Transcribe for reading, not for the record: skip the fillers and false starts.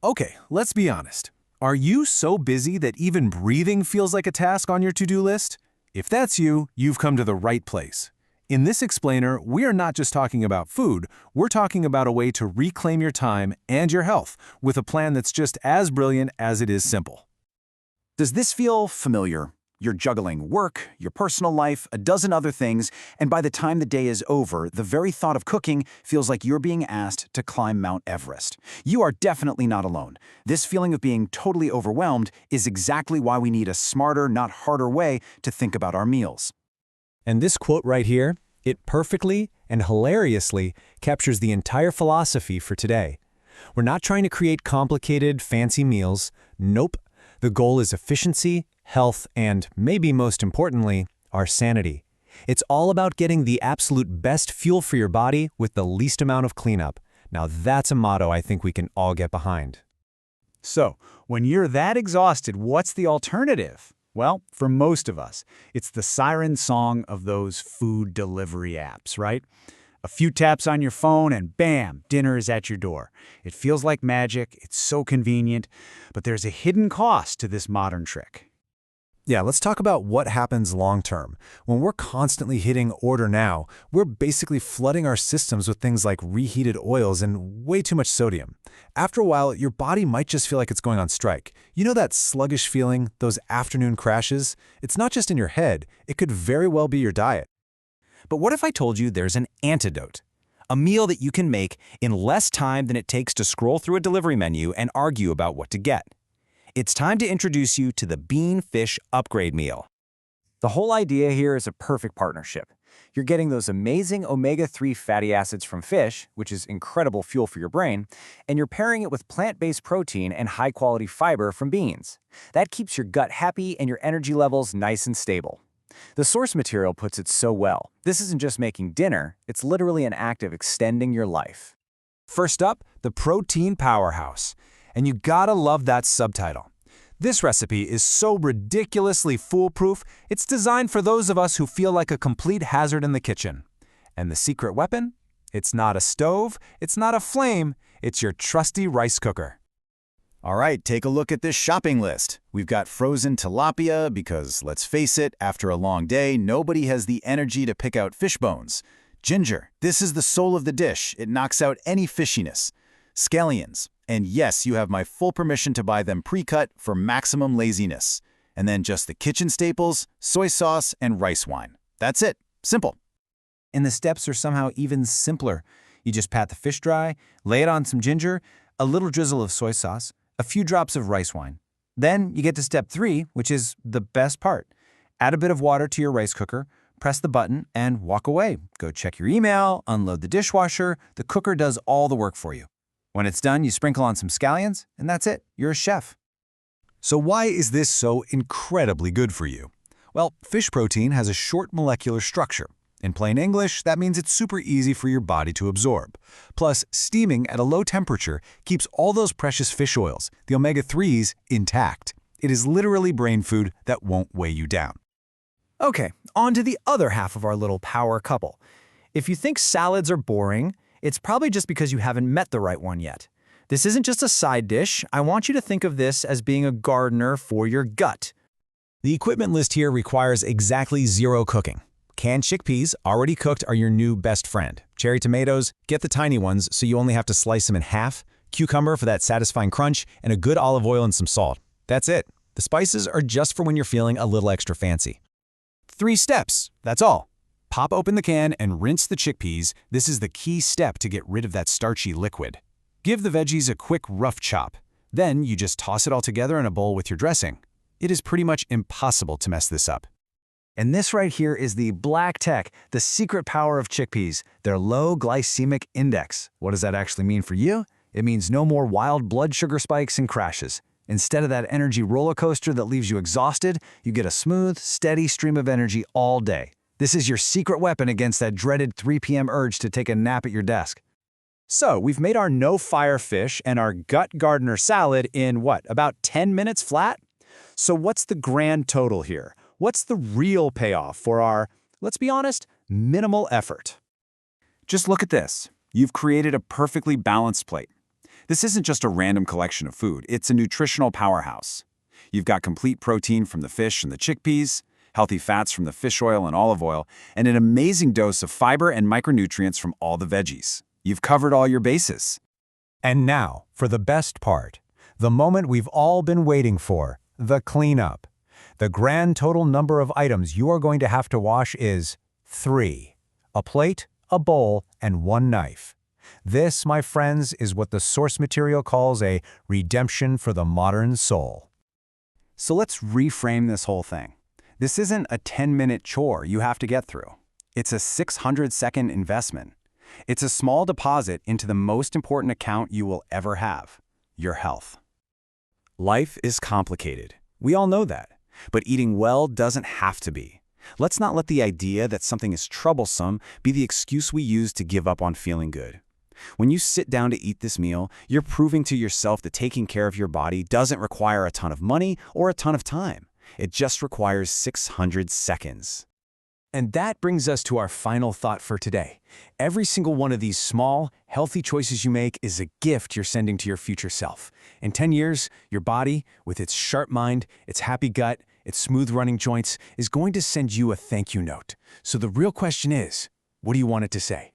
Okay, let's be honest. Are you so busy that even breathing feels like a task on your to-do list? If that's you, you've come to the right place. In this explainer, we are not just talking about food, we're talking about a way to reclaim your time and your health with a plan that's just as brilliant as it is simple. Does this feel familiar? You're juggling work, your personal life, a dozen other things, and by the time the day is over, the very thought of cooking feels like you're being asked to climb Mount Everest. You are definitely not alone. This feeling of being totally overwhelmed is exactly why we need a smarter, not harder way to think about our meals. And this quote right here, it perfectly and hilariously captures the entire philosophy for today. We're not trying to create complicated, fancy meals. Nope. The goal is efficiency, health, and, maybe most importantly, our sanity. It's all about getting the absolute best fuel for your body with the least amount of cleanup. Now that's a motto I think we can all get behind. So, when you're that exhausted, what's the alternative? Well, for most of us, it's the siren song of those food delivery apps, right? A few taps on your phone and bam, dinner is at your door. It feels like magic, it's so convenient, but there's a hidden cost to this modern trick. Yeah, let's talk about what happens long term. When we're constantly hitting order now, we're basically flooding our systems with things like reheated oils and way too much sodium. After a while, your body might just feel like it's going on strike. You know that sluggish feeling, those afternoon crashes? It's not just in your head, it could very well be your diet. But what if I told you there's an antidote? A meal that you can make in less time than it takes to scroll through a delivery menu and argue about what to get. It's time to introduce you to the Bean Fish Upgrade Meal. The whole idea here is a perfect partnership. You're getting those amazing omega-3 fatty acids from fish, which is incredible fuel for your brain, and you're pairing it with plant-based protein and high-quality fiber from beans. That keeps your gut happy and your energy levels nice and stable. The source material puts it so well. This isn't just making dinner, it's literally an act of extending your life. First up, the Protein Powerhouse. And you gotta love that subtitle. This recipe is so ridiculously foolproof, it's designed for those of us who feel like a complete hazard in the kitchen. And the secret weapon? It's not a stove, it's not a flame, it's your trusty rice cooker. All right, take a look at this shopping list. We've got frozen tilapia because, let's face it, after a long day, nobody has the energy to pick out fish bones. Ginger, this is the soul of the dish. It knocks out any fishiness. Scallions, and yes, you have my full permission to buy them pre-cut for maximum laziness. And then just the kitchen staples, soy sauce, and rice wine. That's it. Simple. And the steps are somehow even simpler. You just pat the fish dry, lay it on some ginger, a little drizzle of soy sauce, a few drops of rice wine. Then you get to step 3, which is the best part. Add a bit of water to your rice cooker, press the button, and walk away. Go check your email, unload the dishwasher. The cooker does all the work for you. When it's done, you sprinkle on some scallions, and that's it. You're a chef. So why is this so incredibly good for you? Well, fish protein has a short molecular structure. In plain English, that means it's super easy for your body to absorb. Plus, steaming at a low temperature keeps all those precious fish oils, the omega-3s, intact. It is literally brain food that won't weigh you down. Okay, on to the other half of our little power couple. If you think salads are boring, it's probably just because you haven't met the right one yet. This isn't just a side dish. I want you to think of this as being a gardener for your gut. The equipment list here requires exactly 0 cooking. Canned chickpeas, already cooked, are your new best friend. Cherry tomatoes, get the tiny ones so you only have to slice them in half. Cucumber for that satisfying crunch, and a good olive oil and some salt. That's it. The spices are just for when you're feeling a little extra fancy. 3 steps, that's all. Pop open the can and rinse the chickpeas. This is the key step to get rid of that starchy liquid. Give the veggies a quick rough chop. Then you just toss it all together in a bowl with your dressing. It is pretty much impossible to mess this up. And this right here is the black tech, the secret power of chickpeas, their low glycemic index. What does that actually mean for you? It means no more wild blood sugar spikes and crashes. Instead of that energy roller coaster that leaves you exhausted, you get a smooth, steady stream of energy all day. This is your secret weapon against that dreaded 3 p.m. urge to take a nap at your desk. So, we've made our no-fire fish and our gut gardener salad in, about 10 minutes flat? So what's the grand total here? What's the real payoff for our, let's be honest, minimal effort? Just look at this. You've created a perfectly balanced plate. This isn't just a random collection of food, it's a nutritional powerhouse. You've got complete protein from the fish and the chickpeas, healthy fats from the fish oil and olive oil, and an amazing dose of fiber and micronutrients from all the veggies. You've covered all your bases. And now, for the best part, the moment we've all been waiting for, the cleanup. The grand total number of items you are going to have to wash is 3. A plate, a bowl, and 1 knife. This, my friends, is what the source material calls a redemption for the modern soul. So let's reframe this whole thing. This isn't a 10-minute chore you have to get through. It's a 600-second investment. It's a small deposit into the most important account you will ever have, your health. Life is complicated. We all know that. But eating well doesn't have to be. Let's not let the idea that something is troublesome be the excuse we use to give up on feeling good. When you sit down to eat this meal, you're proving to yourself that taking care of your body doesn't require a ton of money or a ton of time. It just requires 600 seconds. And that brings us to our final thought for today. Every single one of these small, healthy choices you make is a gift you're sending to your future self. In 10 years, your body, with its sharp mind, its happy gut, its smooth running joints, is going to send you a thank you note. So the real question is, what do you want it to say?